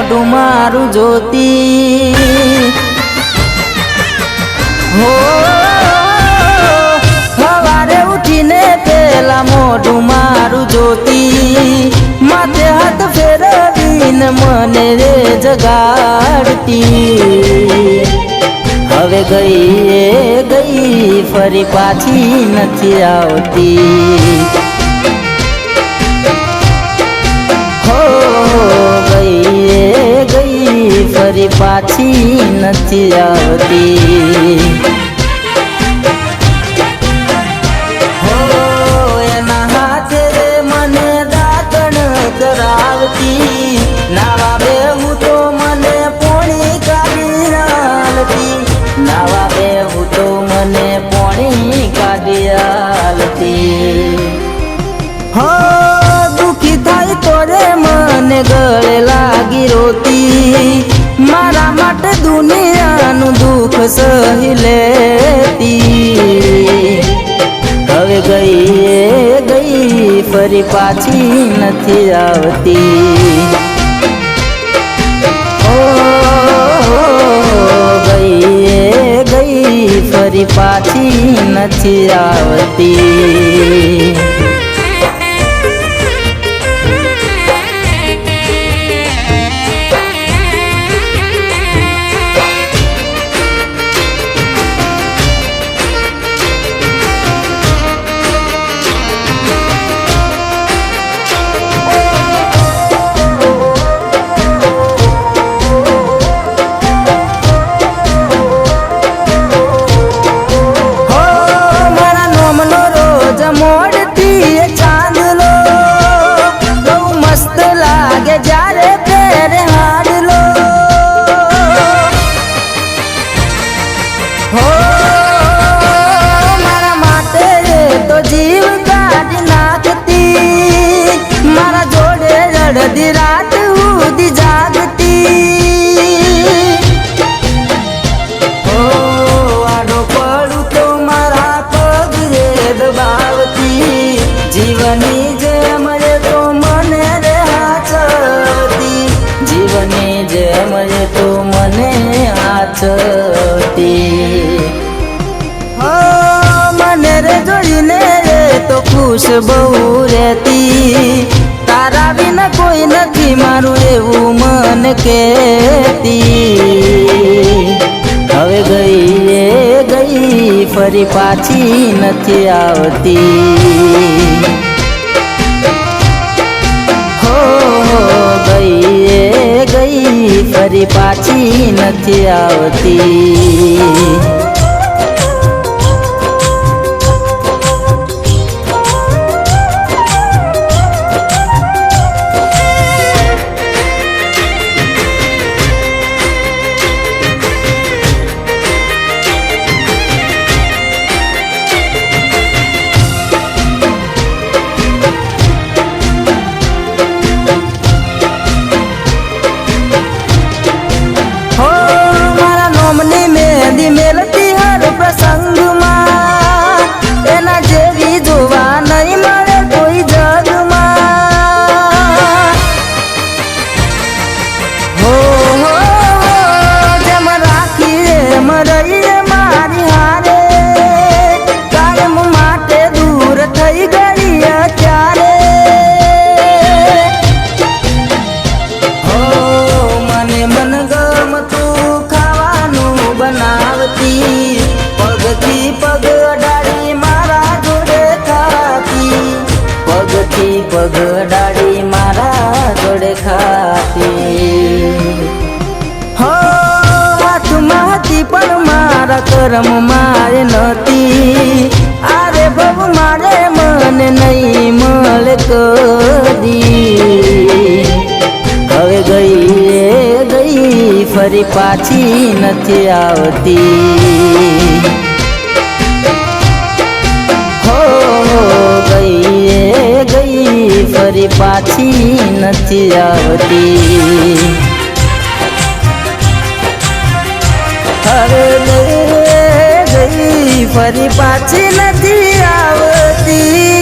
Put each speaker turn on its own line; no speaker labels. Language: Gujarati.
મોઢું મારું જોતી હો સવારે ઉઠીને પેલા મોઢું મારું જોતી માથે હાથ ફેરવીને મને રે જગાડતી હવે ગઈ ફરી પાછી નથી આવતી હો ગઈ ફરી પાછી નથી આવતી હો એના હાથે મને દાતણ કરાવતી નાવા બેહું તો મને પોણી કાઢી આલતી નાવા બેહું તો મને પોણી કાઢી આલતી હો દુખી થાય તો રે મને ગળે લાગી રોતી મારા માટે દુનિયાનું દુઃખ સહી લેતી હવે ગઈ ફરી પાછી નથી આવતી ઓ ગઈ ફરી પાછી નથી આવતી અડધી રાત સુધી જાગતી ઓ આડો પડું તો મારા પગ રે દબાવતી જીવની જેમ રે તો મને રે હાચતી જીવની જેમ રે તો મને હાચતી હો મને રે જોઈને રે તો ખુશ બહુ રહેતી તારા વિના કોઈ નથી મારું એવું મન કહેતી હવે ગઈ ફરી પાછી નથી આવતી હો ગઈ ફરી પાછી નથી આવતી મેલતી હર પ્રસંગમાં એના જેવી જોવા નહીં મળે કોઈ જગમાં હો જેમ રાખી એમ રહી મારી હારે કાયમ માટે દૂર થઈ ગઈ અત્યારે હો મને મનગમતું ખાવાનું બનાવતી પગથી પગ અડાડી મારા જોડે ખાતી પગથી પગ અડાડી મારા જોડે ખાતી હો હાથમાં હતી પણ મારા કરમ મારે નહોતી આરે ભવ મારે મને નહીં મળે કદી હવે ગઈ ફરી પાછી નથી આવતી હો ગઈ ફરી પાછી નથી આવતી હવે ગઈ ફરી પાછી નથી આવતી